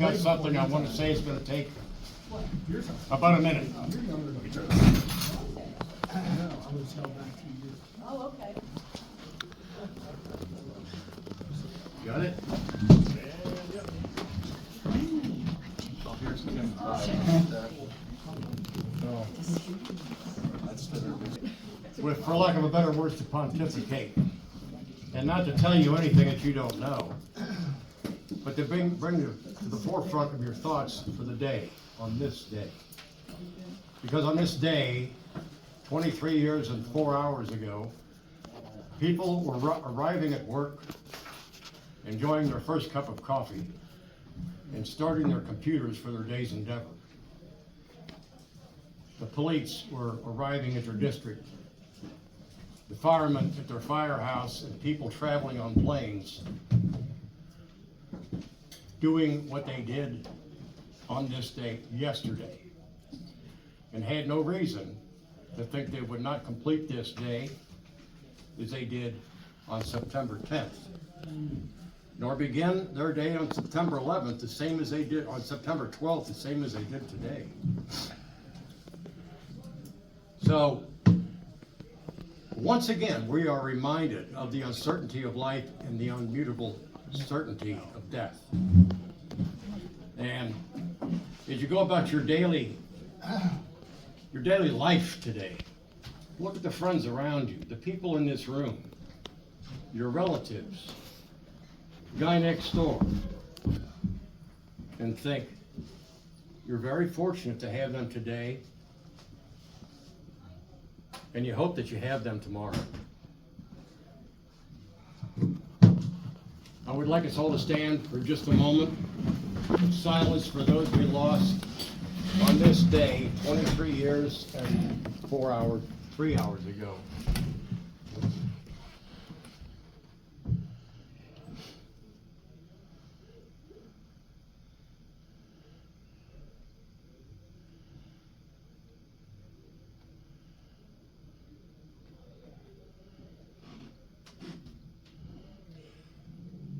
got something I want to say. It's going to take about a minute. Oh, okay. Got it? With, for lack of a better word, to pontificate. And not to tell you anything that you don't know, but to bring to the forefront of your thoughts for the day, on this day. Because on this day, 23 years and 4 hours ago, people were arriving at work, enjoying their first cup of coffee, and starting their computers for their day's endeavor. The police were arriving at their district, the firemen at their firehouse, and people traveling on planes, doing what they did on this day yesterday, and had no reason to think they would not complete this day as they did on September 10th, nor begin their day on September 11th the same as they did on September 12th, the same as they did today. So, once again, we are reminded of the uncertainty of life and the unmutable certainty of death. And as you go about your daily life today, look at the friends around you, the people in this room, your relatives, the guy next door, and think, you're very fortunate to have them today, and you hope that you have them tomorrow. I would like us all to stand for just a moment in silence for those we lost on this day 23 years and 3 hours ago.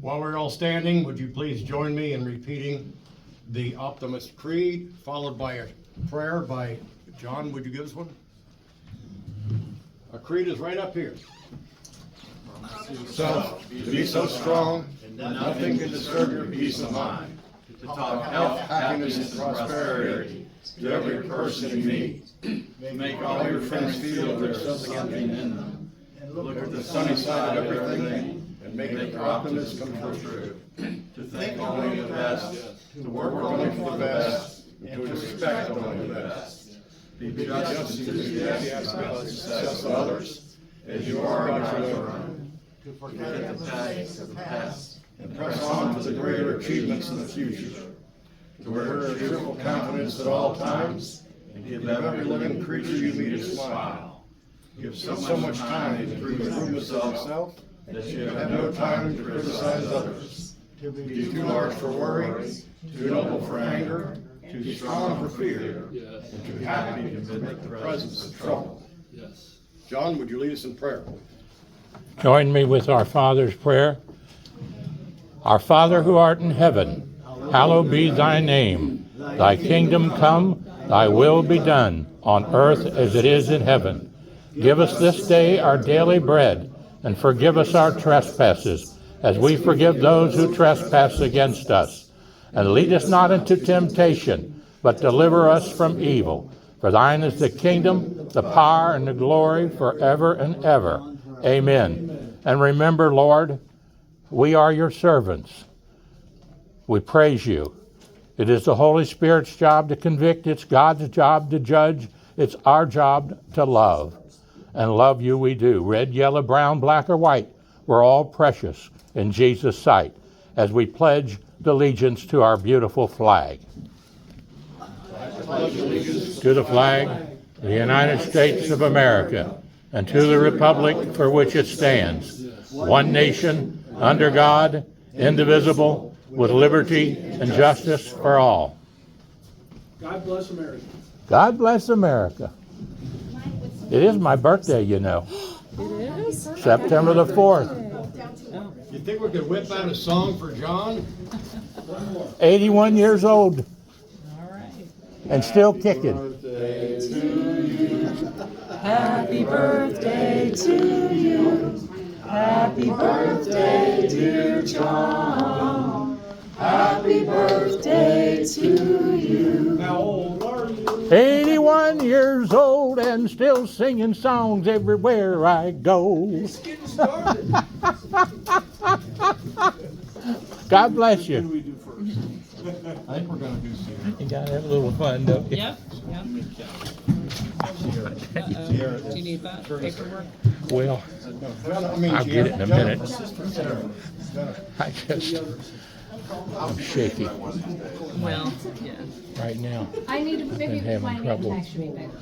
While we're all standing, would you please join me in repeating the Optimist Creed, followed by a prayer by John. Would you give us one? Our creed is right up here. So, to be so strong, nothing can disturb your peace of mind. To talk health, happiness, and prosperity to every person you meet. Make all your friends feel there's something in them. Look at the sunny side of everything. And make your optimism come true. To think only the best, to work only for the best, and to expect only the best. Be just and enthusiastic about the success of others, as you are about your own. To forget the past of the past, and press on to the greater achievements in the future. To wear a cheerful countenance at all times, and give every living creature you meet a smile. Give so much time to improve yourself, that you have no time to criticize others, to be too large for worry, too noble for anger, too strong for fear, and too happy to admit the presence of trouble. Yes. John, would you lead us in prayer? Join me with our Father's prayer. Our Father who art in heaven, hallowed be thy name. Thy kingdom come, thy will be done, on earth as it is in heaven. Give us this day our daily bread, and forgive us our trespasses, as we forgive those who trespass against us. And lead us not into temptation, but deliver us from evil. For thine is the kingdom, the power, and the glory forever and ever. Amen. And remember, Lord, we are your servants. We praise you. It is the Holy Spirit's job to convict. It's God's job to judge. It's our job to love. And love you we do. Red, yellow, brown, black, or white, we're all precious in Jesus' sight as we pledge allegiance to our beautiful flag. To the flag of the United States of America, and to the republic for which it stands, one nation, under God, indivisible, with liberty and justice for all. God bless America. God bless America. It is my birthday, you know. It is? September the 4th. You think we could whip out a song for John? 81 years old All right. and still kicking. Birthday to you. Happy birthday to you. Happy birthday, dear John. Happy birthday to you. How old are you? 81 years old and still singing songs everywhere I go. Just getting started. God bless you. What do we do first? I think we're gonna do Sierra. You gotta have a little fun, don't you? Yep. Yep. Do you need that paperwork? Well, I'll get it in a minute. I just, I'm shaky Well, yeah. right now. I need to maybe Been having my name trouble. tag should be bigger.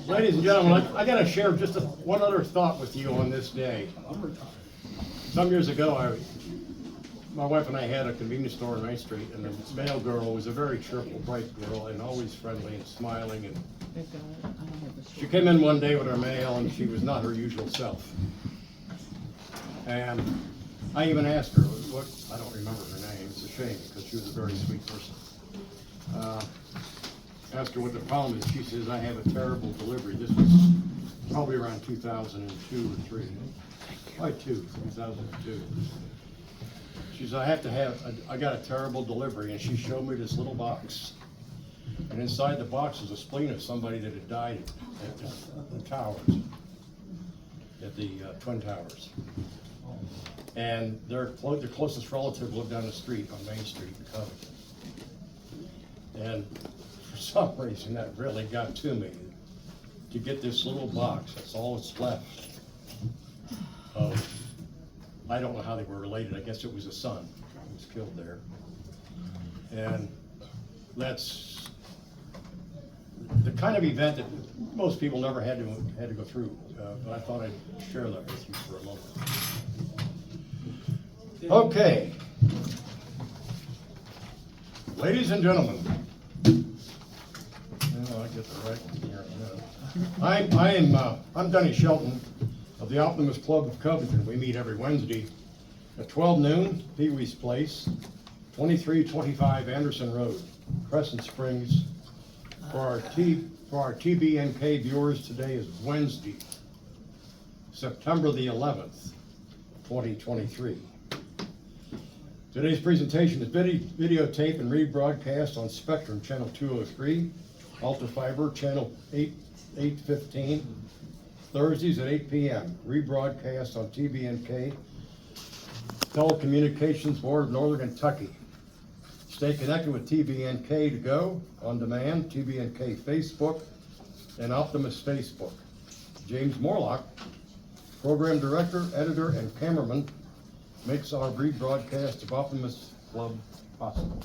Ladies and gentlemen, I gotta share just one other thought with you on this day. Some years ago, my wife and I had a convenience store on Main Street, and the mail girl was a very cheerful, bright girl, and always friendly and smiling. And They've got it. I don't have the she came in one day with her mail, and she was not her usual self. And I even asked her, I don't remember her name, it's a shame, because she was a very sweet person. Asked her what the problem is. She says, I have a terrible delivery. This was probably around 2002 or 3. Probably 2002. She said, I got a terrible delivery, and she showed me this little box. And inside the box was a spleen of somebody that had died at the towers, at the Twin Towers. And their closest relative lived down the street on Main Street in Covington. And for some reason, that really got to me, to get this little box, that's all that's left of, I don't know how they were related, I guess it was a son who was killed there. And that's the kind of event that most people never had to go through, but I thought I'd share that with you for a moment. Okay. Ladies and gentlemen, I get the right one here in a minute. I'm Denny Shelton of the Optimist Club of Covington. We meet every Wednesday at 12 noon, Pee Wee's Place, 2325 Anderson Road, Crescent Springs. For our TBNK viewers, today is Wednesday, September the 11th, 2023. Today's presentation is videotape and rebroadcast on Spectrum Channel 203, Alta Fiber Channel 815, Thursdays at 8 p.m. Rebroadcast on TBNK, Telecommunications Board of Northern Kentucky. Stay connected with TBNK to go on demand, TBNK Facebook, and Optimist Facebook. James Morlock, Program Director, Editor, and Cameraman, makes our rebroadcast of Optimist Club possible.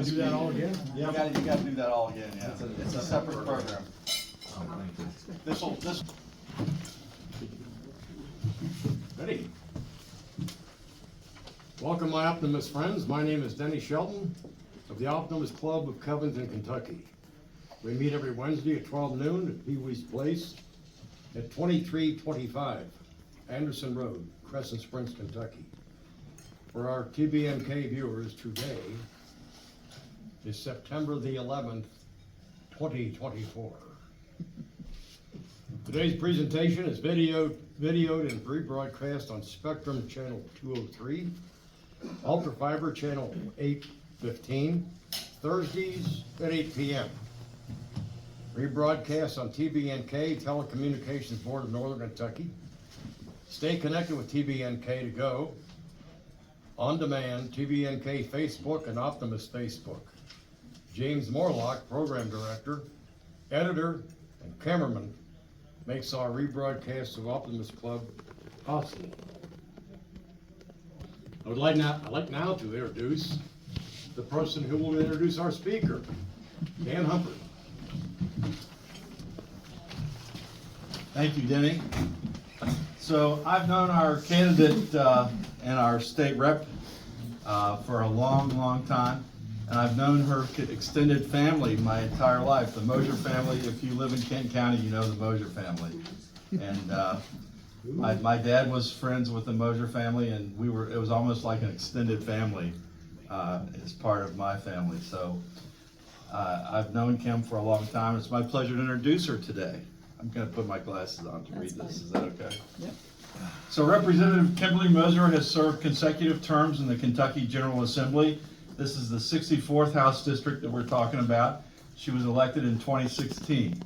Do that all again? Yeah, you gotta do that all again, yeah. It's a separate program. This. Ready? Welcome, my Optimist friends. My name is Denny Shelton of the Optimist Club of Covington, Kentucky. We meet every Wednesday at 12 noon at Pee Wee's Place at 2325 Anderson Road, Crescent Springs, Kentucky. For our TBNK viewers, today is September the 11th, 2024. Today's presentation is videoed and rebroadcast on Spectrum Channel 203, Ultra Fiber Channel 815, Thursdays at 8 p.m. Rebroadcast on TBNK, Telecommunications Board of Northern Kentucky. Stay connected with TBNK to go. On demand, TBNK Facebook and Optimist Facebook. James Morlock, Program Director, Editor, and Cameraman, makes our rebroadcast of Optimist Club possible. I'd like now to introduce the person who will introduce our speaker, Dan Humphrey. Thank you, Denny. So I've known our candidate and our state rep for a long time. And I've known her extended family my entire life. The Moser family, if you live in Kenton County, you know the Moser family. And my dad was friends with the Moser family, and it was almost like an extended family as part of my family. So I've known Kim for a long time. It's my pleasure to introduce her today. I'm gonna put my glasses on to read this, is that okay? Yep. So Representative Kimberly Moser has served consecutive terms in the Kentucky General Assembly. This is the 64th House District that we're talking about. She was elected in 2016.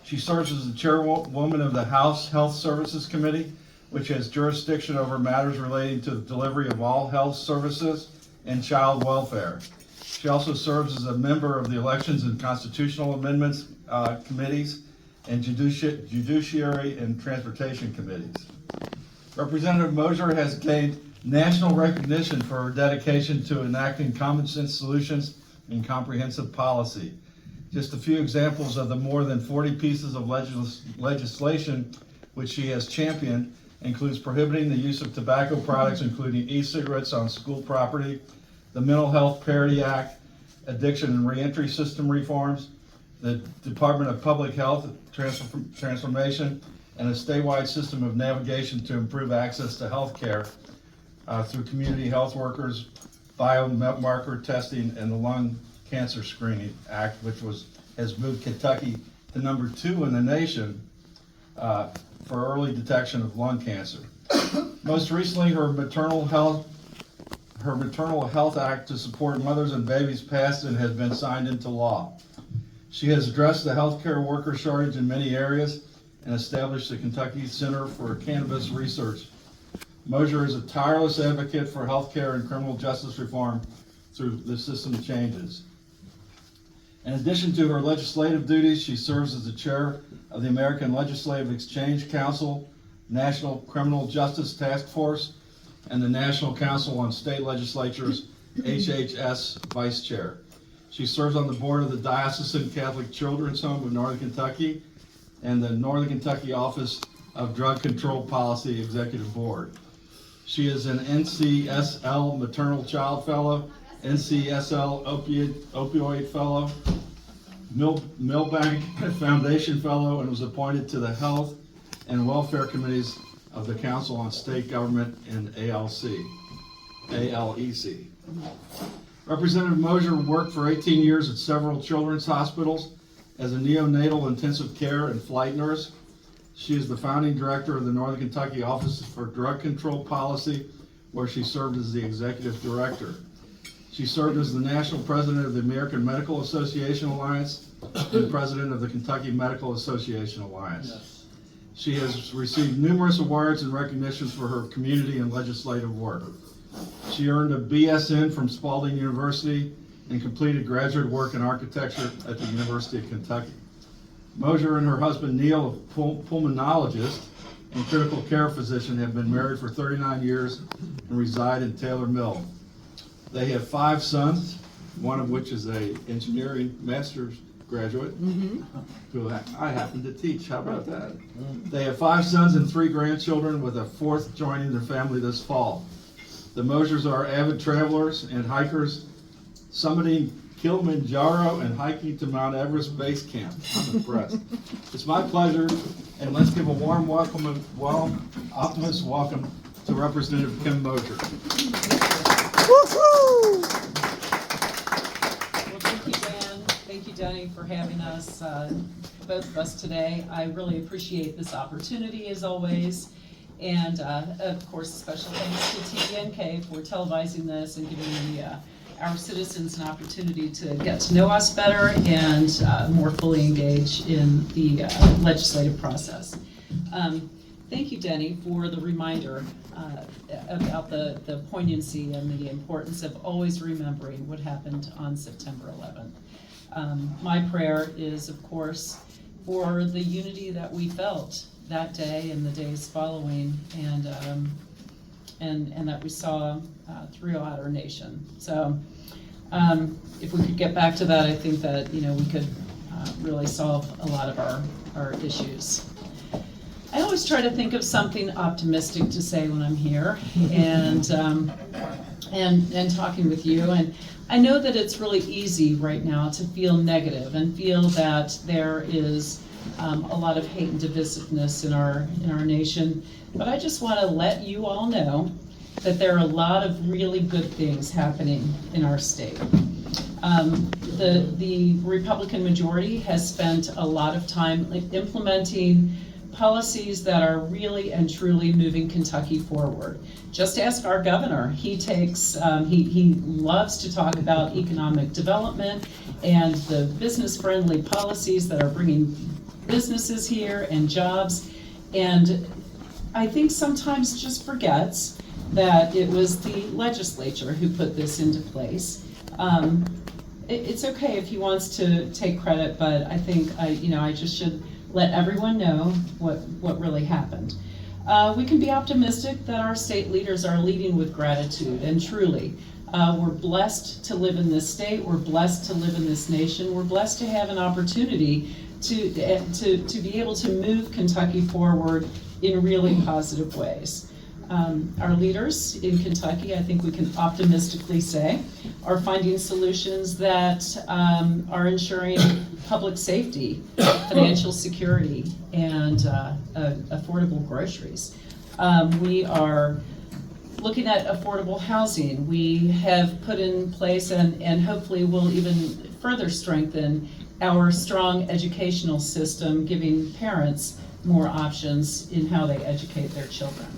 She serves as the chairwoman of the House Health Services Committee, which has jurisdiction over matters relating to the delivery of all health services and child welfare. She also serves as a member of the Elections and Constitutional Amendments Committees and Judiciary and Transportation Committees. Representative Moser has gained national recognition for her dedication to enacting common sense solutions and comprehensive policy. Just a few examples of the more than 40 pieces of legislation which she has championed includes prohibiting the use of tobacco products, including e-cigarettes on school property, the Mental Health Parity Act, addiction and reentry system reforms, the Department of Public Health transformation, and a statewide system of navigation to improve access to health care through community health workers, biomarker testing, and the Lung Cancer Screening Act, which has moved Kentucky to number 2 in the nation for early detection of lung cancer. Most recently, her maternal health act to support mothers and babies passed and has been signed into law. She has addressed the healthcare worker shortage in many areas and established the Kentucky Center for Cannabis Research. Moser is a tireless advocate for healthcare and criminal justice reform through the system changes. In addition to her legislative duties, she serves as the chair of the American Legislative Exchange Council, National Criminal Justice Task Force, and the National Council on State Legislatures, HHS Vice Chair. She serves on the board of the Diocesan Catholic Children's Home of Northern Kentucky and the Northern Kentucky Office of Drug Control Policy Executive Board. She is an NCSL Maternal Child Fellow, NCSL Opioid Fellow, Milbank Foundation Fellow, and was appointed to the Health and Welfare Committees of the Council on State Government and ALEC. Representative Moser worked for 18 years at several children's hospitals as a neonatal intensive care and flight nurse. She is the founding director of the Northern Kentucky Office for Drug Control Policy, where she served as the executive director. She served as the national president of the American Medical Association Alliance and president of the Kentucky Medical Association Alliance. She has received numerous awards and recognitions for her community and legislative work. She earned a BSN from Spalding University and completed graduate work in architecture at the University of Kentucky. Moser and her husband Neil, a pulmonologist and critical care physician, have been married for 39 years and reside in Taylor Mill. They have 5 sons, one of which is an engineering master's graduate, who I happen to teach. How about that? They have 5 sons and 3 grandchildren, with a 4th joining their family this fall. The Mosers are avid travelers and hikers, summiting Kilimanjaro and hiking to Mount Everest Base Camp. I'm impressed. It's my pleasure, and let's give a warm Optimist welcome to Representative Kim Moser. Well, thank you, Dan. Thank you, Denny, for having us, both of us today. I really appreciate this opportunity as always. And of course, special thanks to TBNK for televising this and giving our citizens an opportunity to get to know us better and more fully engage in the legislative process. Thank you, Denny, for the reminder about the poignancy and the importance of always remembering what happened on September 11th. My prayer is, of course, for the unity that we felt that day and the days following, and that we saw throughout our nation. So, if we could get back to that, I think that we could really solve a lot of our issues. I always try to think of something optimistic to say when I'm here, and talking with you. And I know that it's really easy right now to feel negative and feel that there is a lot of hate and divisiveness in our nation. But I just want to let you all know that there are a lot of really good things happening in our state. The Republican majority has spent a lot of time implementing policies that are really and truly moving Kentucky forward. Just ask our governor. He loves to talk about economic development and the business-friendly policies that are bringing businesses here and jobs. And I think sometimes just forgets that it was the legislature who put this into place. It's okay if he wants to take credit, but I think I just should let everyone know what really happened. We can be optimistic that our state leaders are leading with gratitude, and truly, we're blessed to live in this state, we're blessed to live in this nation, we're blessed to have an opportunity to be able to move Kentucky forward in really positive ways. Our leaders in Kentucky, I think we can optimistically say, are finding solutions that are ensuring public safety, financial security, and affordable groceries. We are looking at affordable housing. We have put in place and hopefully will even further strengthen our strong educational system, giving parents more options in how they educate their children.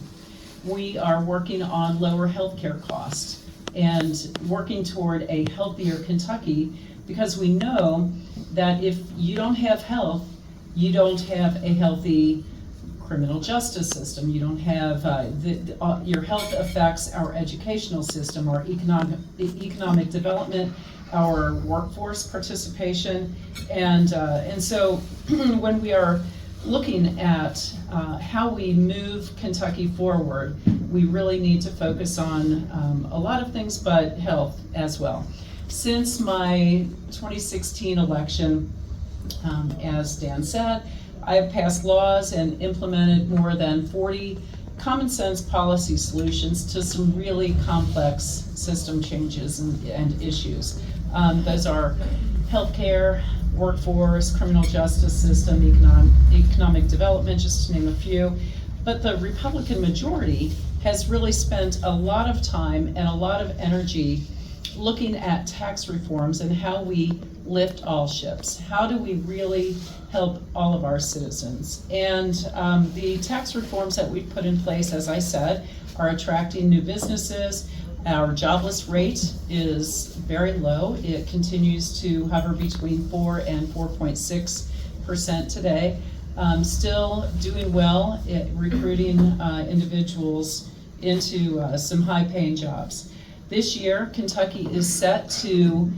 We are working on lower healthcare costs and working toward a healthier Kentucky, because we know that if you don't have health, you don't have a healthy criminal justice system. You don't have, your health affects our educational system, our economic development, our workforce participation, and so when we are looking at how we move Kentucky forward, we really need to focus on a lot of things, but health as well. Since my 2016 election, as Dan said, I have passed laws and implemented more than 40 common sense policy solutions to some really complex system changes and issues. Those are healthcare, workforce, criminal justice system, economic development, just to name a few. But the Republican majority has really spent a lot of time and a lot of energy looking at tax reforms and how we lift all ships. How do we really help all of our citizens? And the tax reforms that we've put in place, as I said, are attracting new businesses. Our jobless rate is very low. It continues to hover between 4 and 4.6% today. Still doing well at recruiting individuals into some high-paying jobs. This year, Kentucky is set to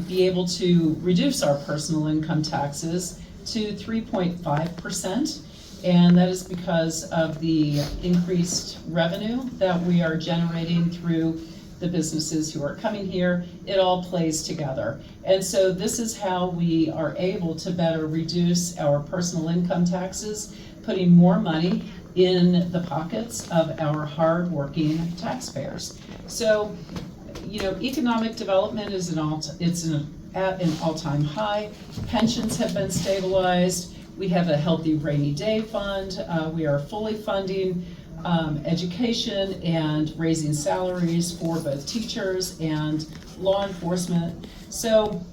be able to reduce our personal income taxes to 3.5%. And that is because of the increased revenue that we are generating through the businesses who are coming here. It all plays together. And so this is how we are able to better reduce our personal income taxes, putting more money in the pockets of our hard-working taxpayers. So, economic development is at an all-time high. Pensions have been stabilized. We have a healthy rainy day fund. We are fully funding education and raising salaries for both teachers and law enforcement. So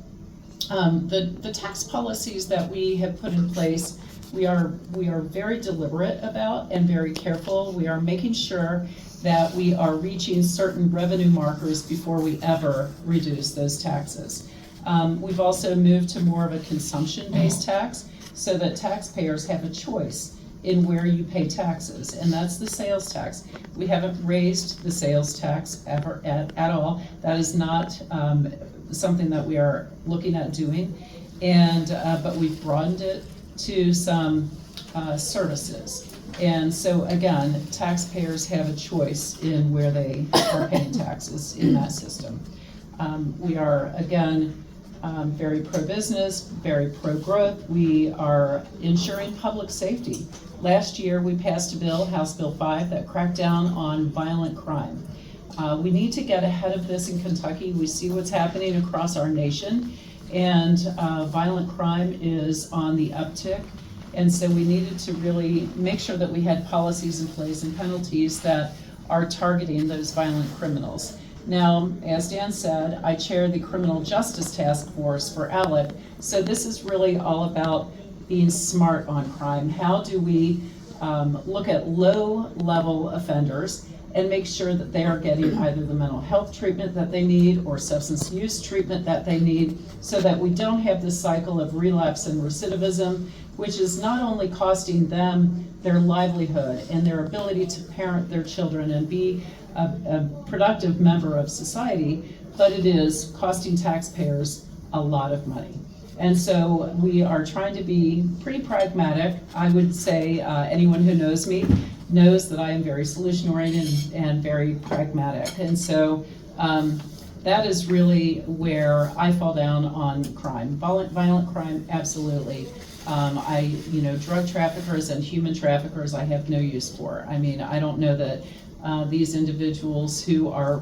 The tax policies that we have put in place, we are very deliberate about and very careful. We are making sure that we are reaching certain revenue markers before we ever reduce those taxes. We've also moved to more of a consumption-based tax so that taxpayers have a choice in where you pay taxes, and that's the sales tax. We haven't raised the sales tax ever at all. That is not something that we are looking at doing, and but we've broadened it to some services. And so again, taxpayers have a choice in where they are paying taxes in that system. We are, again, very pro-business, very pro-growth. We are ensuring public safety. Last year, we passed a bill, House Bill 5, that cracked down on violent crime. We need to get ahead of this in Kentucky. We see what's happening across our nation, and violent crime is on the uptick. And so we needed to really make sure that we had policies in place and penalties that are targeting those violent criminals. Now, as Dan said, I chair the Criminal Justice Task Force for ALEC, so this is really all about being smart on crime. How do we look at low-level offenders and make sure that they are getting either the mental health treatment that they need or substance use treatment that they need, so that we don't have this cycle of relapse and recidivism, which is not only costing them their livelihood and their ability to parent their children and be a productive member of society, but it is costing taxpayers a lot of money. And so we are trying to be pretty pragmatic. I would say anyone who knows me knows that I am very solution-oriented and very pragmatic. And so that is really where I fall down on crime. Violent crime, absolutely. Drug traffickers and human traffickers I have no use for. I mean, I don't know that these individuals who are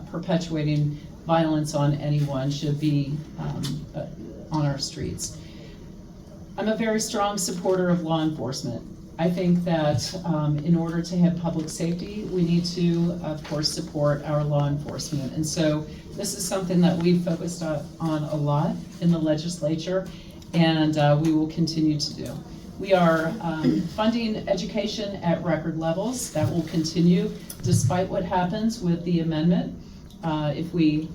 perpetuating violence on anyone should be on our streets. I'm a very strong supporter of law enforcement. I think that in order to have public safety, we need to, of course, support our law enforcement. And so this is something that we've focused on a lot in the legislature, and we will continue to do. We are funding education at record levels. That will continue despite what happens with the amendment. If we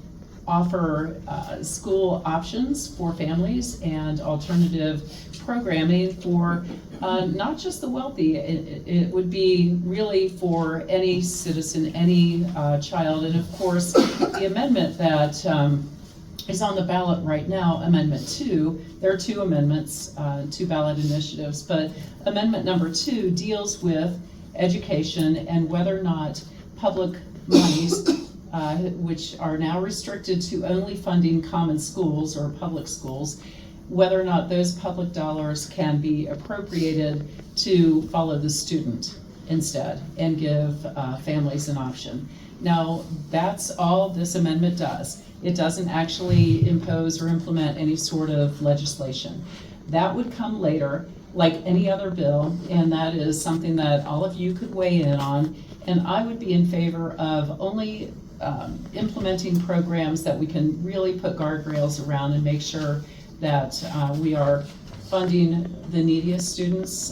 offer school options for families and alternative programming for not just the wealthy, it would be really for any citizen, any child. And of course, the amendment that is on the ballot right now, Amendment 2, there are two amendments, two ballot initiatives, but Amendment number 2 deals with education and whether or not public monies, which are now restricted to only funding common schools or public schools, whether or not those public dollars can be appropriated to follow the student instead and give families an option. Now, that's all this amendment does. It doesn't actually impose or implement any sort of legislation. That would come later, like any other bill, and that is something that all of you could weigh in on. And I would be in favor of only implementing programs that we can really put guardrails around and make sure that we are funding the neediest students.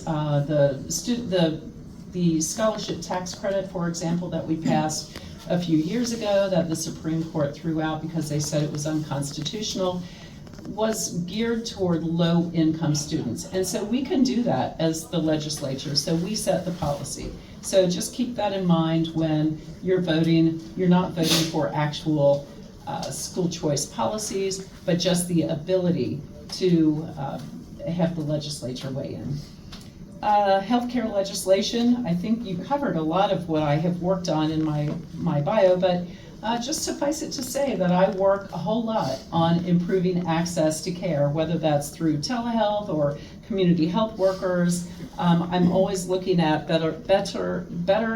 The scholarship tax credit, for example, that we passed a few years ago that the Supreme Court threw out because they said it was unconstitutional, was geared toward low-income students. And so we can do that as the legislature, so we set the policy. So just keep that in mind when you're voting. You're not voting for actual school choice policies, but just the ability to have the legislature weigh in. Healthcare legislation, I think you covered a lot of what I have worked on in my bio, but just suffice it to say that I work a whole lot on improving access to care, whether that's through telehealth or community health workers. I'm always looking at better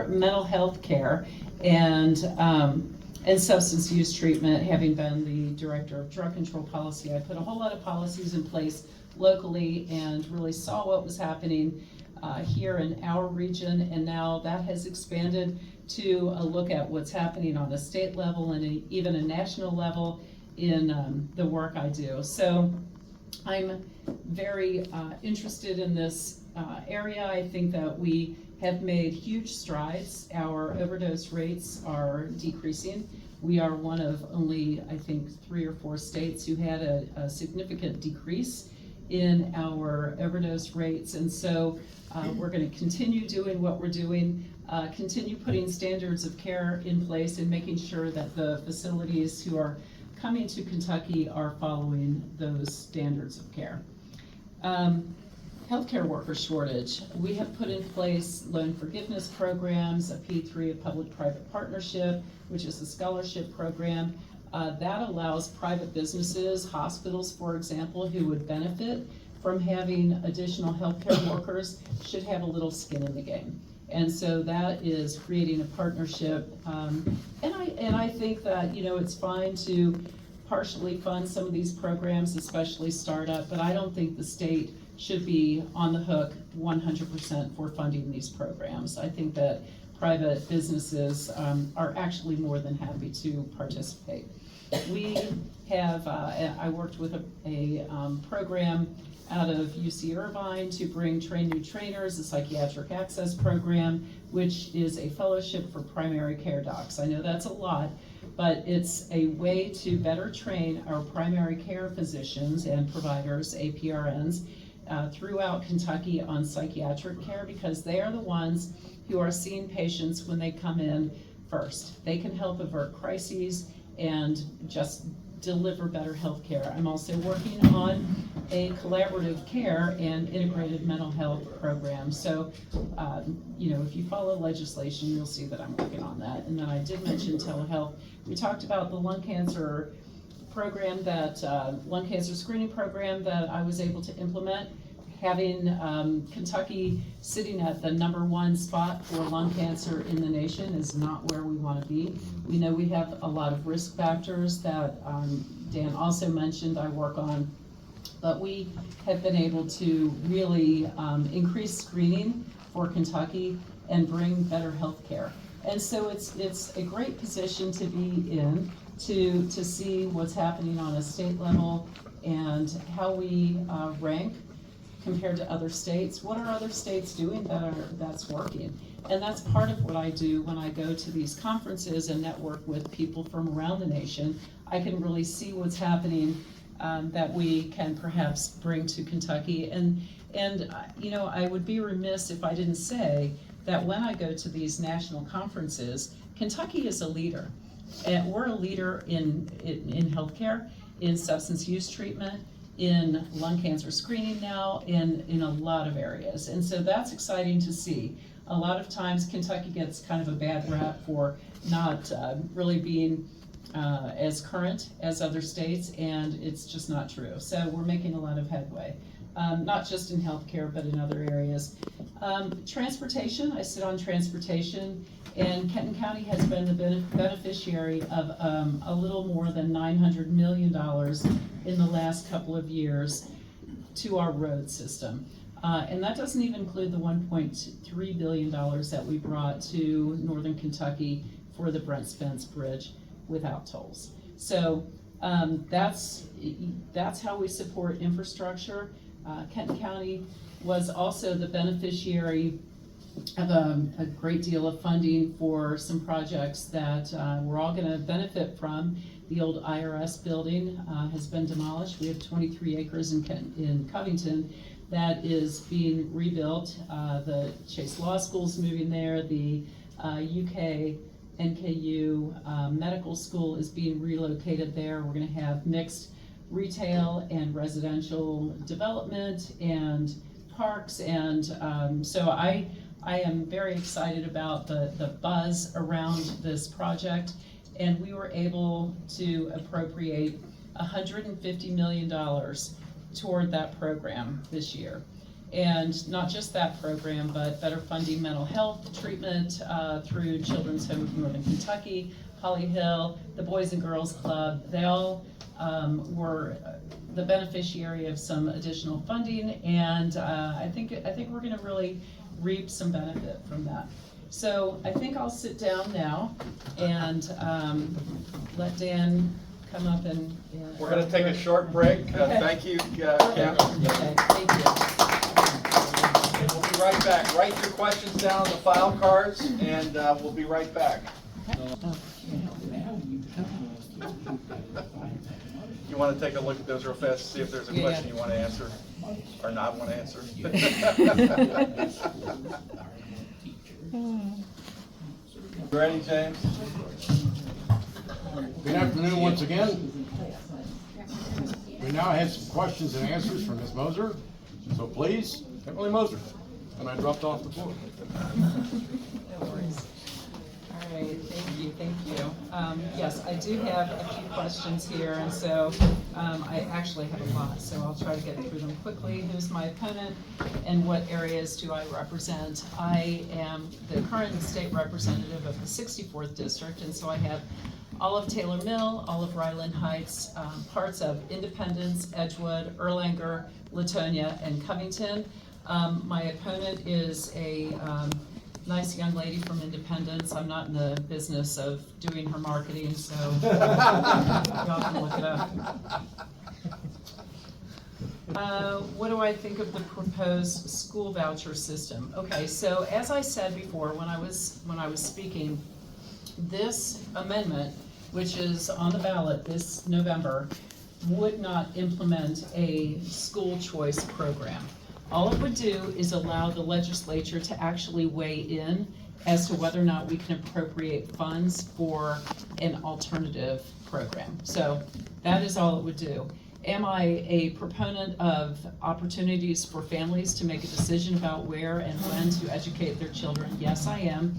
mental health care and substance use treatment. Having been the director of drug control policy, I put a whole lot of policies in place locally and really saw what was happening here in our region, and now that has expanded to a look at what's happening on a state level and even a national level. in the work I do. So I'm very interested in this area. I think that we have made huge strides. Our overdose rates are decreasing. We are one of only, I think, 3 or 4 states who had a significant decrease in our overdose rates. And so we're going to continue doing what we're doing, continue putting standards of care in place and making sure that the facilities who are coming to Kentucky are following those standards of care. Healthcare worker shortage. We have put in place loan forgiveness programs, a P3, a public-private partnership, which is a scholarship program. That allows private businesses, hospitals, for example, who would benefit from having additional healthcare workers should have a little skin in the game. And so that is creating a partnership. And I think that, it's fine to partially fund some of these programs, especially startup, but I don't think the state should be on the hook 100% for funding these programs. I think that private businesses are actually more than happy to participate. We have, I worked with a program out of UC Irvine to train new trainers, a psychiatric access program, which is a fellowship for primary care docs. I know that's a lot, but it's a way to better train our primary care physicians and providers, APRNs, throughout Kentucky on psychiatric care, because they are the ones who are seeing patients when they come in first. They can help avert crises and just deliver better health care. I'm also working on a collaborative care and integrated mental health program. So, if you follow legislation, you'll see that I'm working on that. And then I did mention telehealth. We talked about the lung cancer program lung cancer screening program that I was able to implement. Having Kentucky sitting at the #1 spot for lung cancer in the nation is not where we want to be. We know we have a lot of risk factors that Dan also mentioned I work on, but we have been able to really increase screening for Kentucky and bring better health care. And so it's a great position to be in to see what's happening on a state level and how we rank compared to other states. What are other states doing that's working? And that's part of what I do when I go to these conferences and network with people from around the nation. I can really see what's happening that we can perhaps bring to Kentucky. And I would be remiss if I didn't say that when I go to these national conferences, Kentucky is a leader. And we're a leader in healthcare, in substance use treatment, in lung cancer screening now, in a lot of areas. And so that's exciting to see. A lot of times Kentucky gets kind of a bad rap for not really being as current as other states, and it's just not true. So we're making a lot of headway, not just in healthcare, but in other areas. Transportation, I sit on transportation, and Kenton County has been the beneficiary of a little more than $900 million in the last couple of years to our road system. And that doesn't even include the $1.3 billion that we brought to northern Kentucky for the Brent Spence Bridge without tolls. So that's how we support infrastructure. Kenton County was also the beneficiary of a great deal of funding for some projects that we're all going to benefit from. The old IRS building has been demolished. We have 23 acres in Covington that is being rebuilt. The Chase Law School's moving there. The UK NKU Medical School is being relocated there. We're going to have mixed retail and residential development and parks, and so I am very excited about the buzz around this project, and we were able to appropriate $150 million toward that program this year. And not just that program, but better funding mental health treatment through Children's Home of Northern Kentucky, Holly Hill, the Boys and Girls Club. They all were the beneficiary of some additional funding, and I think we're going to really reap some benefit from that. So I think I'll sit down now and let Dan come up and? We're going to take a short break. Okay. Thank you, Kim. Okay, thank you. And we'll be right back. Write your questions down on the file cards, and we'll be right back. You want to take a look at those real fast to see if there's a question you want to answer or not want to answer? Ready, James? Good afternoon once again. We now have some questions and answers from Ms. Moser. So please, Kimberly Moser. And I dropped off the floor. No worries. All right, thank you. Yes, I do have a few questions here, and so I actually have a lot, so I'll try to get through them quickly. Who's my opponent, and what areas do I represent? I am the current state representative of the 64th district, and so I have all of Taylor Mill, all of Ryland Heights, parts of Independence, Edgewood, Erlanger, Latonia, and Covington. My opponent is a nice young lady from Independence. I'm not in the business of doing her marketing, so y'all can look it up. What do I think of the proposed school voucher system? Okay, so as I said before when I was speaking, this amendment, which is on the ballot this November, would not implement a school choice program. All it would do is allow the legislature to actually weigh in as to whether or not we can appropriate funds for an alternative program. So that is all it would do. Am I a proponent of opportunities for families to make a decision about where and when to educate their children? Yes, I am.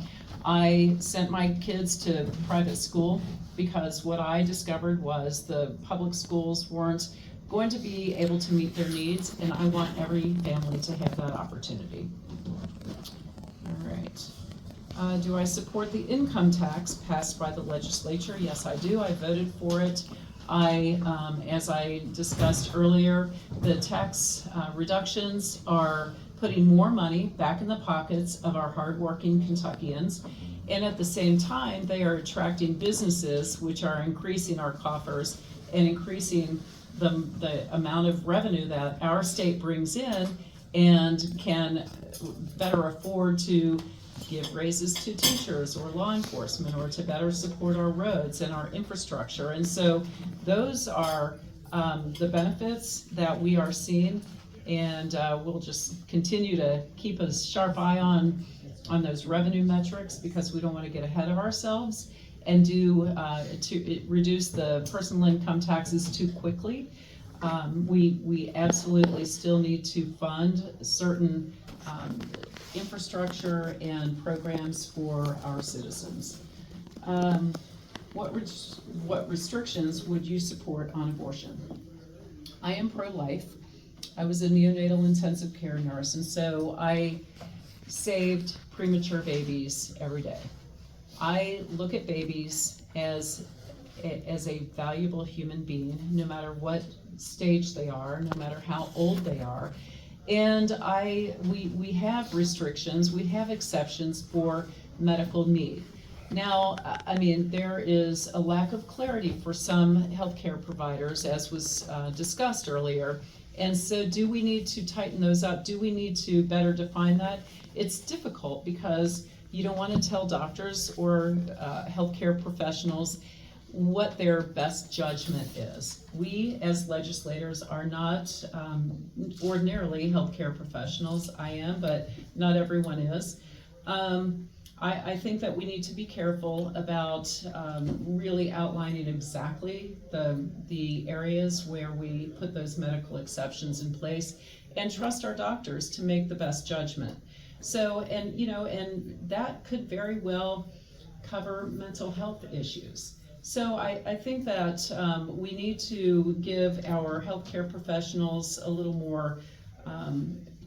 I sent my kids to private school because what I discovered was the public schools weren't going to be able to meet their needs, and I want every family to have that opportunity. All right. Do I support the income tax passed by the legislature? Yes, I do. I voted for it. As I discussed earlier, the tax reductions are putting more money back in the pockets of our hardworking Kentuckians, and at the same time, they are attracting businesses which are increasing our coffers and increasing the amount of revenue that our state brings in, and can better afford to give raises to teachers or law enforcement, or to better support our roads and our infrastructure. And so those are the benefits that we are seeing, and we'll just continue to keep a sharp eye on those revenue metrics, because we don't want to get ahead of ourselves and to reduce the personal income taxes too quickly. We absolutely still need to fund certain infrastructure and programs for our citizens. What restrictions would you support on abortion? I am pro-life. I was a neonatal intensive care nurse, and so I saved premature babies every day. I look at babies as a valuable human being, no matter what stage they are, no matter how old they are. And we have restrictions, we have exceptions for medical need. Now, I mean, there is a lack of clarity for some healthcare providers, as was discussed earlier. And so do we need to tighten those up? Do we need to better define that? It's difficult because you don't want to tell doctors or healthcare professionals what their best judgment is. We as legislators are not ordinarily healthcare professionals. I am, but not everyone is. I think that we need to be careful about really outlining exactly the areas where we put those medical exceptions in place, and trust our doctors to make the best judgment. So, and that could very well cover mental health issues. So I think that we need to give our healthcare professionals a little more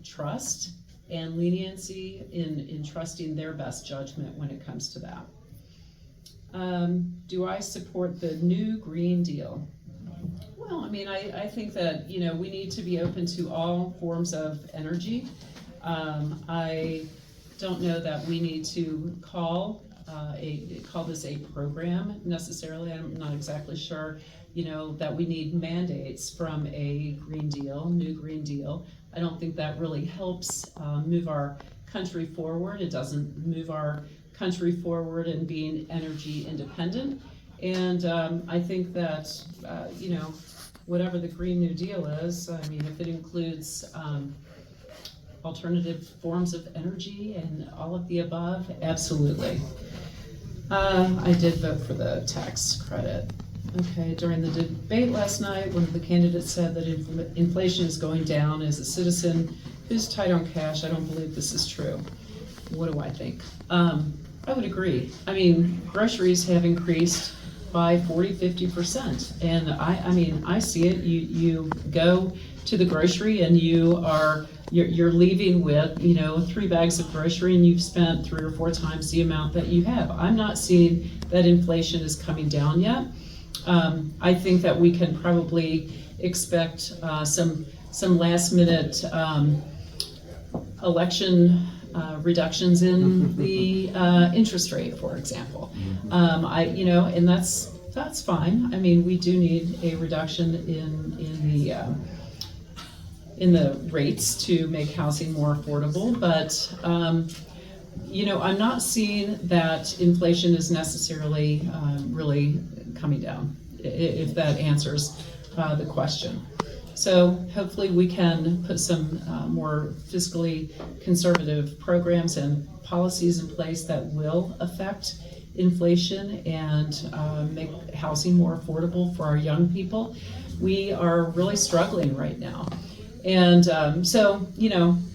trust and leniency in trusting their best judgment when it comes to that. Do I support the new Green Deal? Well, I mean, I think that, we need to be open to all forms of energy. I don't know that we need to call call this a program necessarily. I'm not exactly sure, that we need mandates from a new Green Deal. I don't think that really helps move our country forward. It doesn't move our country forward in being energy independent. And I think that, whatever the Green New Deal is, I mean, if it includes alternative forms of energy and all of the above, absolutely. I did vote for the tax credit. Okay, during the debate last night, one of the candidates said that inflation is going down. As a citizen who's tight on cash, I don't believe this is true. What do I think? I would agree. I mean, groceries have increased by 40–50%. And I see it. You go to the grocery and you're leaving with, 3 bags of grocery and you've spent 3 or 4 times the amount that you have. I'm not seeing that inflation is coming down yet. I think that we can probably expect some last minute election reductions in the interest rate, for example. And that's fine. I mean, we do need a reduction in the rates to make housing more affordable, but I'm not seeing that inflation is necessarily really coming down, if that answers the question. So hopefully we can put some more fiscally conservative programs and policies in place that will affect inflation and make housing more affordable for our young people. We are really struggling right now. And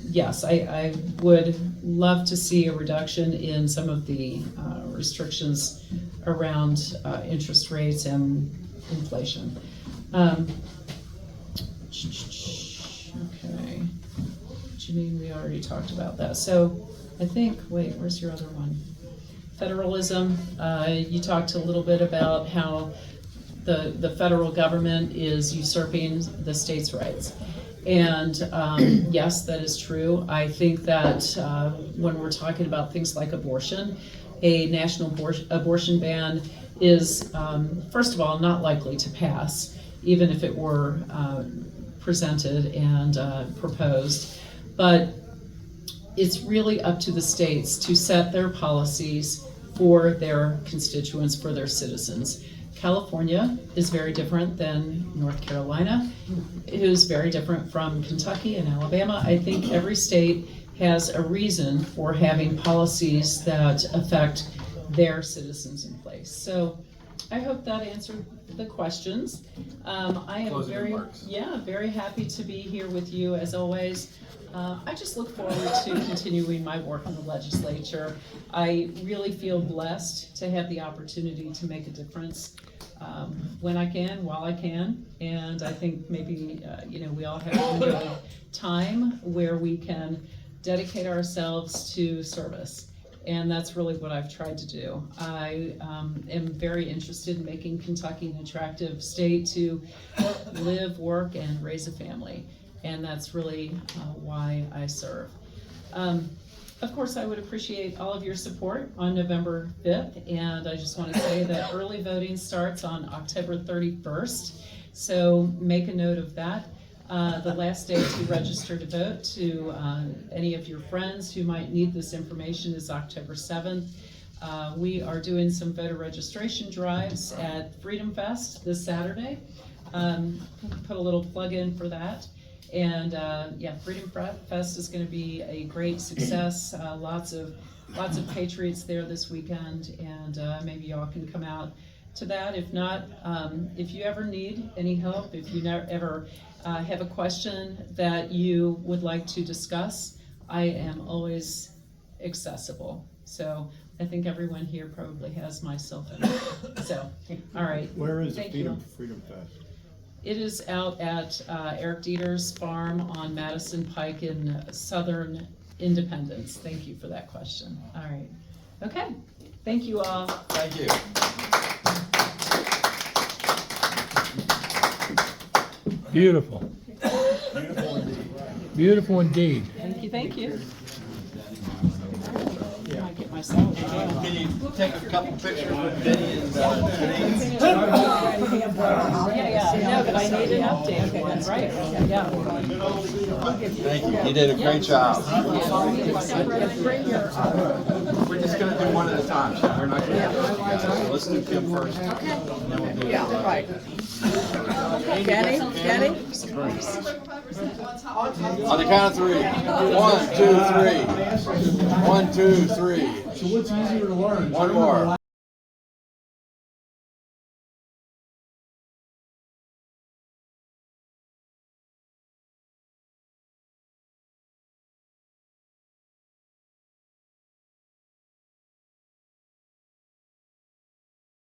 yes, I would love to see a reduction in some of the restrictions around interest rates and inflation. Okay, Jeannine, we already talked about that. So I think, wait, where's your other one? Federalism. You talked a little bit about how the federal government is usurping the states' rights. And yes, that is true. I think that when we're talking about things like abortion, a national abortion ban is, first of all, not likely to pass, even if it were presented and proposed. But it's really up to the states to set their policies for their constituents, for their citizens. California is very different than North Carolina. It is very different from Kentucky and Alabama. I think every state has a reason for having policies that affect their citizens in place. So I hope that answered the questions. I am very happy to be here with you as always. I just look forward to continuing my work in the legislature. I really feel blessed to have the opportunity to make a difference when I can, while I can, and I think maybe we all have a window of time where we can dedicate ourselves to service, and that's really what I've tried to do. I am very interested in making Kentucky an attractive state to live, work, and raise a family, and that's really why I serve. Of course, I would appreciate all of your support on November 5th, and I just want to say that early voting starts on October 31st, so make a note of that. The last day to register to vote to any of your friends who might need this information is October 7th. We are doing some voter registration drives at Freedom Fest this Saturday. Put a little plug in for that. And Freedom Fest is going to be a great success. Lots of patriots there this weekend, and maybe y'all can come out to that. If not, if you ever need any help, if you ever have a question that you would like to discuss, I am always accessible. So I think everyone here probably has my cell phone. So, all right. Where is Thank the you. Freedom Fest? It is out at Eric Dieter's farm on Madison Pike in Southern Independence. Thank you for that question. All right. Okay. Thank you all. Thank you. Beautiful. Beautiful indeed. Thank you. Thank you. I might get my myself. Can you take a couple pictures with Benny and Jeannine? Yeah, no, but I need an update, that's right, yeah. Thank you. You did a great job. We're just gonna do one at a time, so we're not gonna do it together. So let's do Kim first. And then we'll do Right. Jenny? On the count of 3. 1, 2, 3. 1, 2, 3. So what's easier to learn? One more.